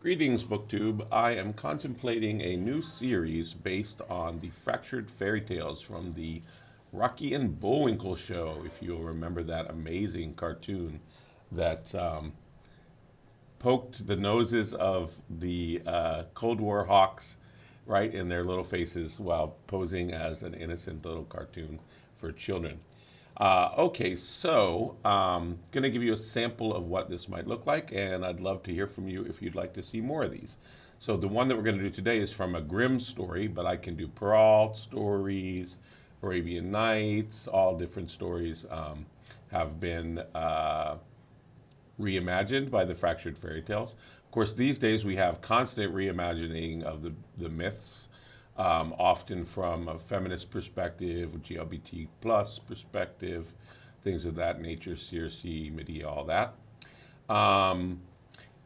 Greetings, BookTube. I am contemplating a new series based on the fractured fairy tales from the Rocky and Bullwinkle show, if you'll remember that amazing cartoon that poked the noses of the Cold War hawks right in their little faces while posing as an innocent little cartoon for children. Okay, so going to give you a sample of what this might look like, and I'd love to hear from you if you'd like to see more of these. So the one that we're going to do today is from a GRIMMS story, but I can do Perrault stories, Arabian Nights, all different stories have been reimagined by the fractured fairy tales. Of course, these days we have constant reimagining of the myths, often from a feminist perspective, LGBT plus perspective, things of that nature, Circe, Medea, all that. Um,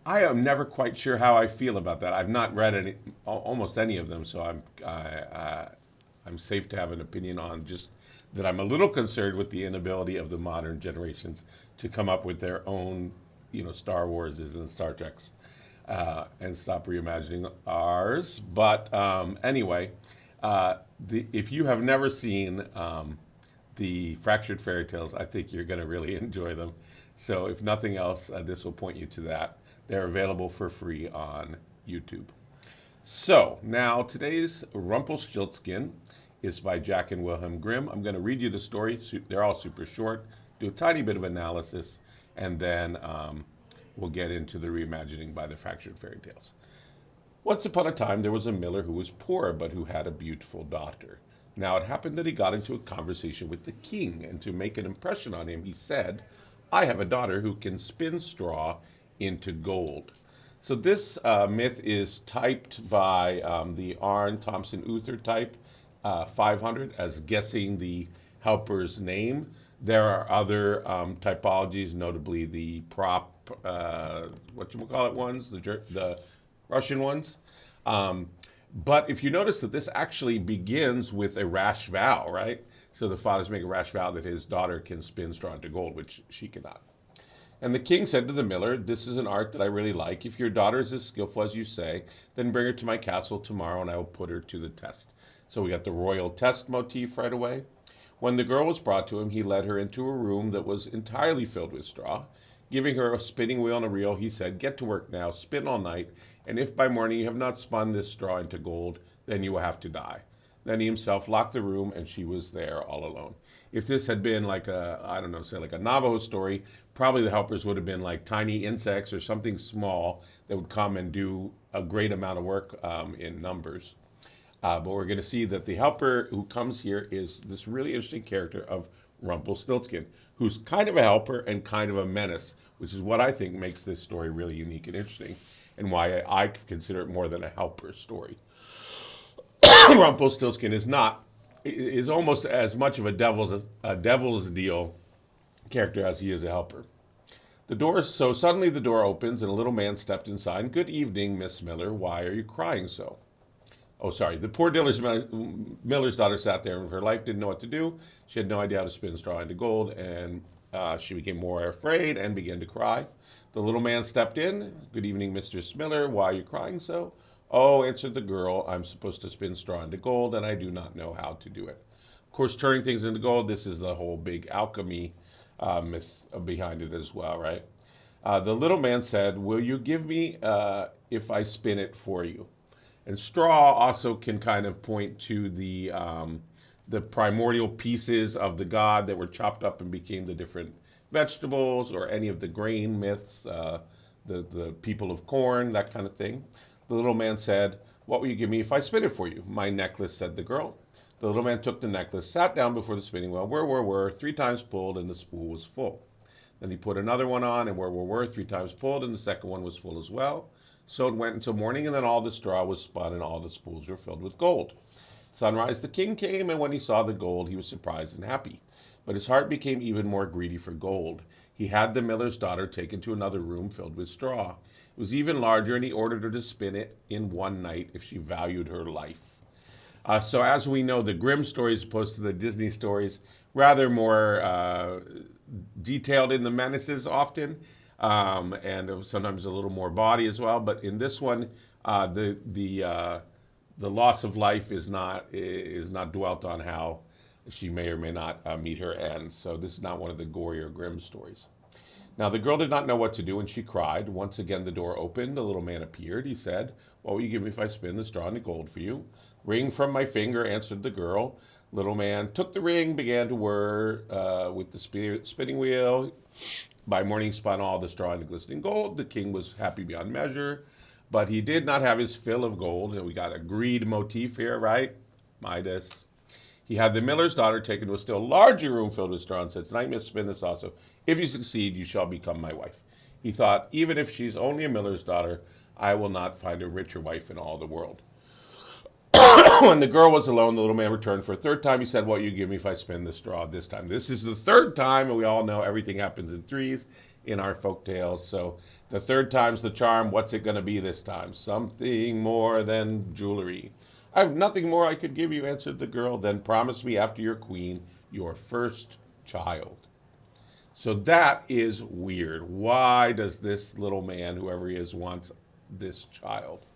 I am never quite sure how I feel about that. I've not read almost any of them, so I'm safe to have an opinion on just that. I'm a little concerned with the inability of the modern generations to come up with their own, Star Warses and Star Treks, and stop reimagining ours. But anyway, if you have never seen the Fractured Fairy Tales, I think you're going to really enjoy them. So if nothing else, this will point you to that. They're available for free on YouTube. So now today's Rumpelstiltskin is by Jack and Wilhelm Grimm. I'm going to read you the story. They're all super short, do a tiny bit of analysis, and then we'll get into the reimagining by the Fractured Fairy Tales. Once upon a time, there was a miller who was poor, but who had a beautiful daughter. Now it happened that he got into a conversation with the king, and to make an impression on him, he said, "I have a daughter who can spin straw into gold." So this myth is typed by the Arn Thompson Uther type 500 as guessing the helper's name. There are other typologies, notably the prop, whatchamacallit ones, the Russian ones. But if you notice that this actually begins with a rash vow, right? So the fathers make a rash vow that his daughter can spin straw into gold, which she cannot. And the king said to the miller, "This is an art that I really like. If your daughter is as skillful as you say, then bring her to my castle tomorrow and I will put her to the test." So we got the royal test motif right away. When the girl was brought to him, he led her into a room that was entirely filled with straw. Giving her a spinning wheel and a reel, he said, "Get to work now, spin all night, and if by morning you have not spun this straw into gold, then you will have to die." Then he himself locked the room, and she was there all alone. If this had been like a, I don't know, say like a Navajo story, probably the helpers would have been like tiny insects or something small that would come and do a great amount of work in numbers. But we're going to see that the helper who comes here is this really interesting character of Rumpelstiltskin, who's kind of a helper and kind of a menace, which is what I think makes this story really unique and interesting, and why I consider it more than a helper story. Rumpelstiltskin is almost as much of a devil's deal character as he is a helper. So suddenly the door opens and a little man stepped inside. "Good evening, Miss Miller. Why are you crying so?" Oh, sorry. The poor miller's daughter sat there and her life didn't know what to do. She had no idea how to spin straw into gold, and she became more afraid and began to cry. The little man stepped in. "Good evening, Mistress Miller. Why are you crying so?" "Oh," answered the girl, "I'm supposed to spin straw into gold, and I do not know how to do it." Of course, turning things into gold, this is the whole big alchemy myth behind it as well, right? The little man said, "Will you give me if I spin it for you?" And straw also can kind of point to the primordial pieces of the god that were chopped up and became the different vegetables, or any of the grain myths, the people of corn, that kind of thing. The little man said, "What will you give me if I spin it for you?" "My necklace," said the girl. The little man took the necklace, sat down before the spinning wheel, whir, 3 times pulled, and the spool was full. Then he put another one on, and whir, 3 times pulled, and the second one was full as well. So it went until morning, and then all the straw was spun, and all the spools were filled with gold. Sunrise, the king came, and when he saw the gold, he was surprised and happy. But his heart became even more greedy for gold. He had the miller's daughter taken to another room filled with straw. It was even larger, and he ordered her to spin it in one night if she valued her life. So as we know, the Grimm stories, opposed to the Disney stories, rather more detailed in the menaces often. and there was sometimes a little more body as well. But in this one, the loss of life is not dwelt on how she may or may not meet her end. So this is not one of the gorier Grimm stories. Now the girl did not know what to do, and she cried. Once again the door opened. The little man appeared. He said, "What will you give me if I spin the straw into gold for you?" "Ring from my finger," answered the girl. Little man took the ring, began to whir with the spinning wheel. By morning spun all the straw into glistening gold. The king was happy beyond measure, but he did not have his fill of gold. And we got a greed motif here, right? Midas. He had the miller's daughter taken to a still larger room filled with straw and said, "Tonight, Miss Spin this also. If you succeed, you shall become my wife." He thought, "Even if she's only a miller's daughter, I will not find a richer wife in all the world." When the girl was alone, the little man returned for a third time. He said, "What will you give me if I spin the straw this time?" This is the third time, and we all know everything happens in threes in our folk tales. So the third time's the charm. What's it going to be this time? "Something more than jewelry." "I have nothing more I could give you," answered the girl. "Then promise me after your queen, your first child." So that is weird. Why does this little man, whoever he is, wants this child?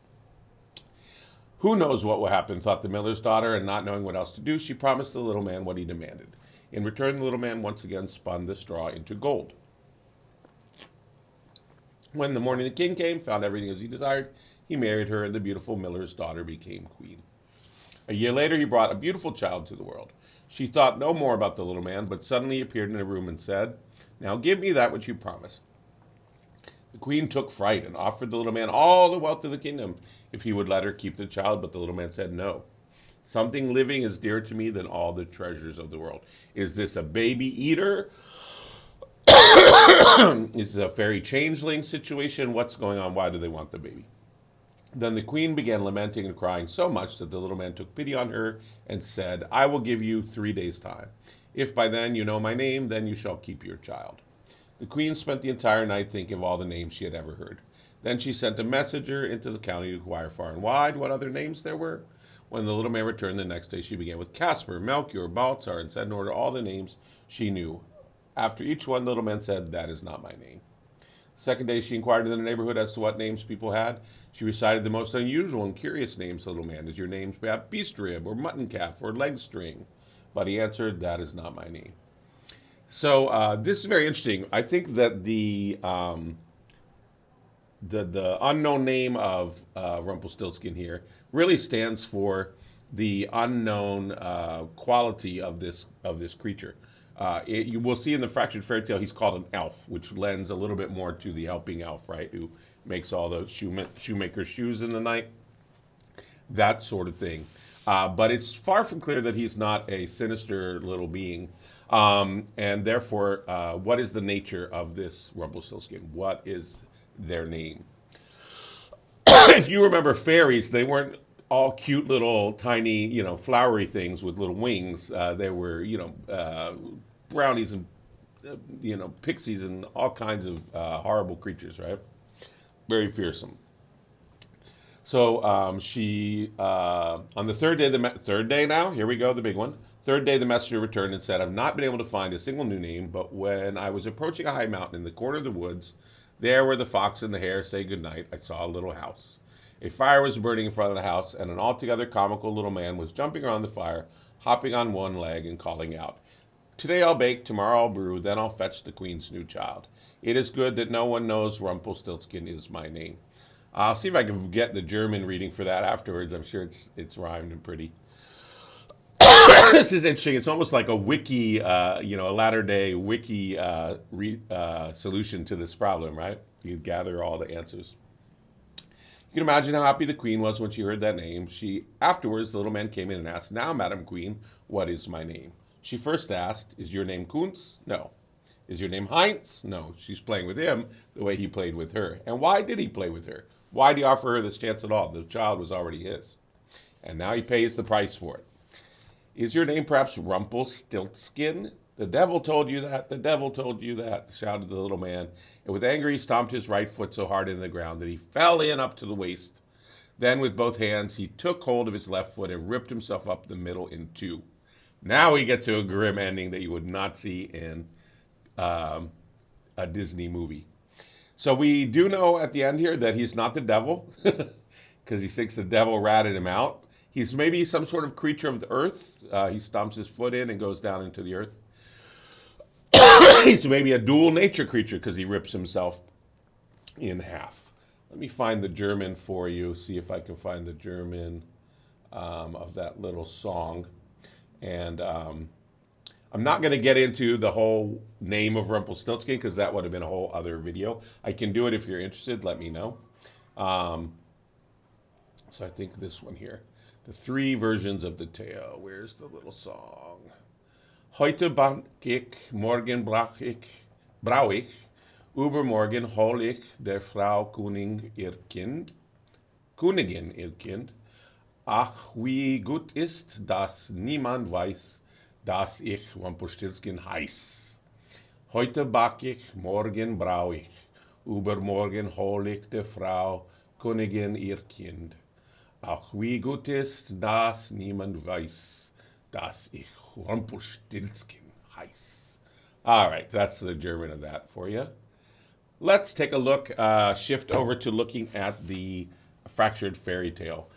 Who knows what will happen, thought the miller's daughter, and not knowing what else to do, she promised the little man what he demanded. In return, the little man once again spun the straw into gold. When the morning the king came, found everything as he desired, he married her, and the beautiful miller's daughter became queen. A year later, he brought a beautiful child to the world. She thought no more about the little man, but suddenly appeared in a room and said, "Now give me that which you promised." The queen took fright and offered the little man all the wealth of the kingdom if he would let her keep the child, but the little man said no. "Something living is dearer to me than all the treasures of the world." Is this a baby eater? Is this a fairy changeling situation? What's going on? Why do they want the baby? Then the queen began lamenting and crying so much that the little man took pity on her and said, "I will give you 3 days' time. If by then you know my name, then you shall keep your child." The queen spent the entire night thinking of all the names she had ever heard. Then she sent a messenger into the county to inquire far and wide what other names there were. When the little man returned the next day, she began with Casper, Melchior, Baltzar, and said in order all the names she knew. After each one, the little man said, "That is not my name." The second day, she inquired in the neighborhood as to what names people had. She recited the most unusual and curious names, little man. "Is your name beast rib, or mutton calf, or leg string?" But he answered, "That is not my name." So this is very interesting. I think that the unknown name of Rumpelstiltskin here really stands for the unknown quality of this creature. You will see in the fractured fairy tale he's called an elf, which lends a little bit more to the helping elf, right? Who makes all the shoemaker's shoes in the night, that sort of thing. But it's far from clear that he's not a sinister little being. And therefore, what is the nature of this Rumpelstiltskin? What is their name? If you remember fairies, they weren't all cute little tiny, flowery things with little wings. They were, brownies and, pixies and all kinds of horrible creatures, right? Very fearsome. So on the third day, third day now, here we go, the big one. Third day, the messenger returned and said, "I've not been able to find a single new name, but when I was approaching a high mountain in the corner of the woods, there where the fox and the hare say goodnight, I saw a little house. A fire was burning in front of the house, and an altogether comical little man was jumping around the fire, hopping on one leg and calling out, 'Today I'll bake, tomorrow I'll brew, then I'll fetch the queen's new child. It is good that no one knows Rumpelstiltskin is my name.'" I'll see if I can get the German reading for that afterwards. I'm sure it's rhymed and pretty. This is interesting. It's almost like a wiki, a latter-day wiki solution to this problem, right? You gather all the answers. You can imagine how happy the queen was when she heard that name. Afterwards, the little man came in and asked, "Now, Madam Queen, what is my name?" She first asked, "Is your name Kunz?" "No." "Is your name Heinz?" "No." She's playing with him the way he played with her. And why did he play with her? Why did he offer her this chance at all? The child was already his. And now he pays the price for it. "Is your name perhaps Rumpelstiltskin?" "The devil told you that, the devil told you that," shouted the little man, and with anger he stomped his right foot so hard into the ground that he fell in up to the waist. Then with both hands he took hold of his left foot and ripped himself up the middle in two. Now we get to a grim ending that you would not see in a Disney movie. So we do know at the end here that he's not the devil, because he thinks the devil ratted him out. He's maybe some sort of creature of the earth. He stomps his foot in and goes down into the earth. He's maybe a dual nature creature because he rips himself in half. Let me find the German for you, see if I can find the German of that little song. And I'm not going to get into the whole name of Rumpelstiltskin because that would have been a whole other video. I can do it if you're interested, let me know. So I think this one here. The three versions of the tale. Where's the little song? Heute bak ich, morgen brauch ich, übermorgen hol ich der Frau Königin ihr Kind. Ach, wie gut ist, dass niemand weiß, dass ich Rumpelstiltskin heiß. Heute bak ich, morgen brauch ich, übermorgen hol ich der Frau Königin ihr Kind. Ach, wie gut ist, dass niemand weiß, dass ich Rumpelstiltskin heiß. All right, that's the German of that for you. Let's take a look, shift over to looking at the fractured fairy tale.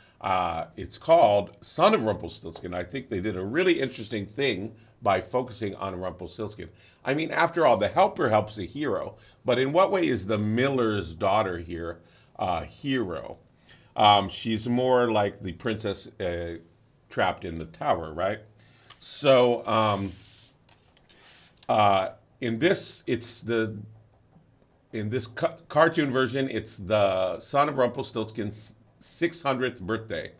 It's called Son of Rumpelstiltskin. I think they did a really interesting thing by focusing on Rumpelstiltskin. I mean, after all, the helper helps the hero, but in what way is the miller's daughter here a hero? She's more like the princess trapped in the tower, right? So in this, cartoon version, it's the son of Rumpelstiltskin's 600th birthday,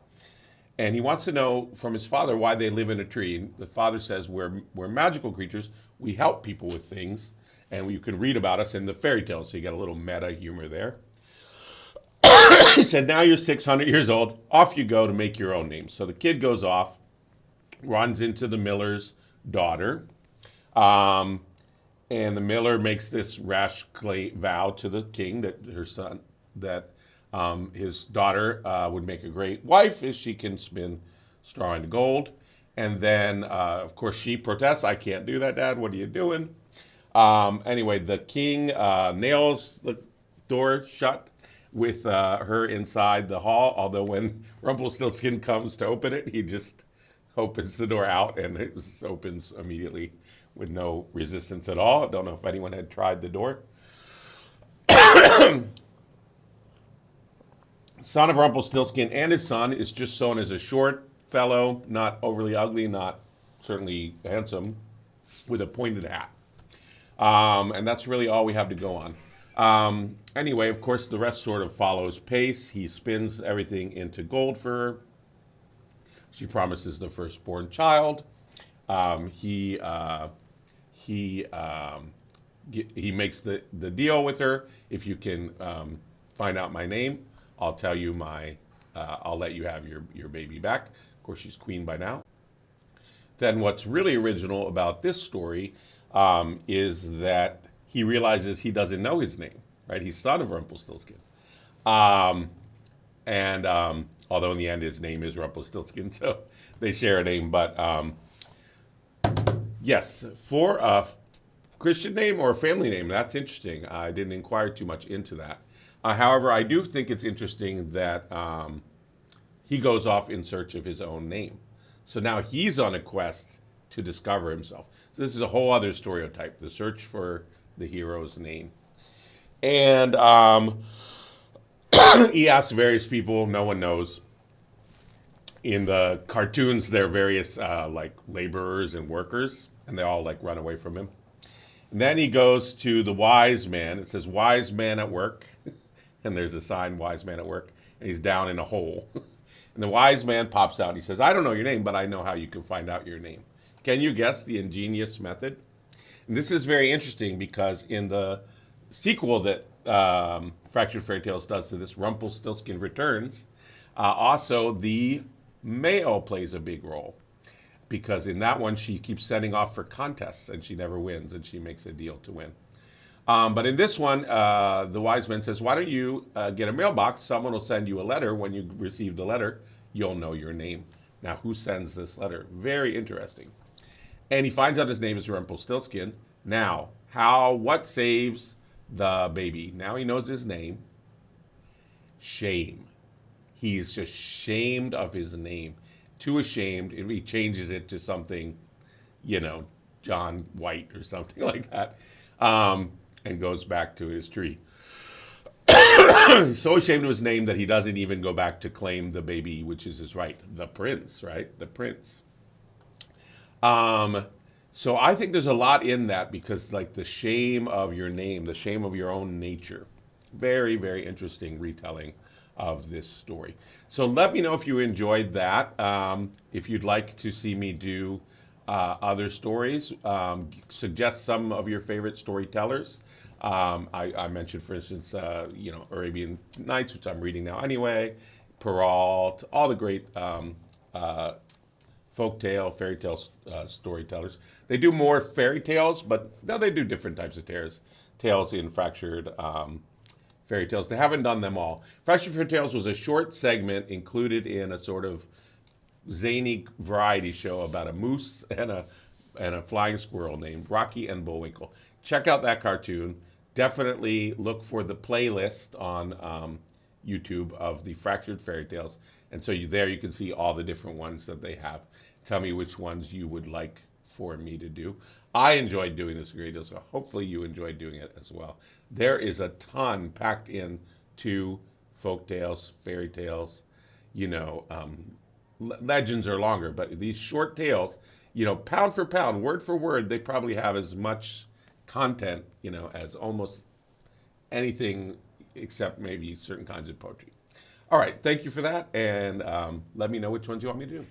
and he wants to know from his father why they live in a tree. And the father says, "We're magical creatures. We help people with things, and you can read about us in the fairy tales." So you get a little meta humor there. He said, now you're 600 years old, off you go to make your own name. So the kid goes off, runs into the miller's daughter, and the miller makes this rash vow to the king that her son, that his daughter would make a great wife if she can spin straw into gold. And then, of course, she protests, I can't do that, Dad, what are you doing? Anyway, the king nails the door shut with her inside the hall, although when Rumpelstiltskin comes to open it, he just opens the door out and it just opens immediately with no resistance at all. I don't know if anyone had tried the door. Son of Rumpelstiltskin and his son is just shown as a short fellow, not overly ugly, not certainly handsome, with a pointed hat. And that's really all we have to go on. Anyway, of course, the rest sort of follows pace. He spins everything into gold for her. She promises the firstborn child. He makes the deal with her. If you can find out my name, I'll tell you I'll let you have your baby back. Of course, she's queen by now. Then what's really original about this story is that he realizes he doesn't know his name, right? He's son of Rumpelstiltskin. Although in the end his name is Rumpelstiltskin, so they share a name. But yes, for a Christian name or a family name, that's interesting. I didn't inquire too much into that. However, I do think it's interesting that he goes off in search of his own name. So now he's on a quest to discover himself. So this is a whole other stereotype, the search for the hero's name. And he asks various people, no one knows. In the cartoons, there are various like laborers and workers, and they all like run away from him. And then he goes to the wise man. It says wise man at work. And there's a sign, wise man at work. And he's down in a hole. And the wise man pops out. And he says, I don't know your name, but I know how you can find out your name. Can you guess the ingenious method? And this is very interesting because in the sequel that Fractured Fairy Tales does to this, Rumpelstiltskin Returns, also the male plays a big role. Because in that one, she keeps setting off for contests and she never wins, and she makes a deal to win. But in this one, the wise man says, why don't you get a mailbox? Someone will send you a letter. When you receive the letter, you'll know your name. Now, who sends this letter? Very interesting. And he finds out his name is Rumpelstiltskin. Now, what saves the baby. Now he knows his name. Shame. He's just shamed of his name. Too ashamed. He changes it to something, you know, John White or something like that, and goes back to his tree. He's so ashamed of his name that he doesn't even go back to claim the baby, which is his right. The prince, right? The prince. Um, so I think there's a lot in that because, like, the shame of your name, the shame of your own nature. Very, very interesting retelling of this story. So let me know if you enjoyed that. If you'd like to see me do other stories, suggest some of your favorite storytellers. I mentioned, for instance, Arabian Nights, which I'm reading now anyway, Perrault, all the great folktale, fairy tale storytellers. They do more fairy tales, but no, they do different types of tales in fractured fairy tales. They haven't done them all. Fractured Fairy Tales was a short segment included in a sort of zany variety show about a moose and a flying squirrel named Rocky and Bullwinkle. Check out that cartoon. Definitely look for the playlist on YouTube of the Fractured Fairy Tales, and so there you can see all the different ones that they have. Tell me which ones you would like for me to do. I enjoyed doing this a great deal, so hopefully you enjoyed doing it as well. There is a ton packed in to folk tales, fairy tales. You know, legends are longer, but these short tales, you know, pound for pound, word for word, they probably have as much content, you know, as almost anything except maybe certain kinds of poetry. All right, thank you for that, and let me know which ones you want me to do.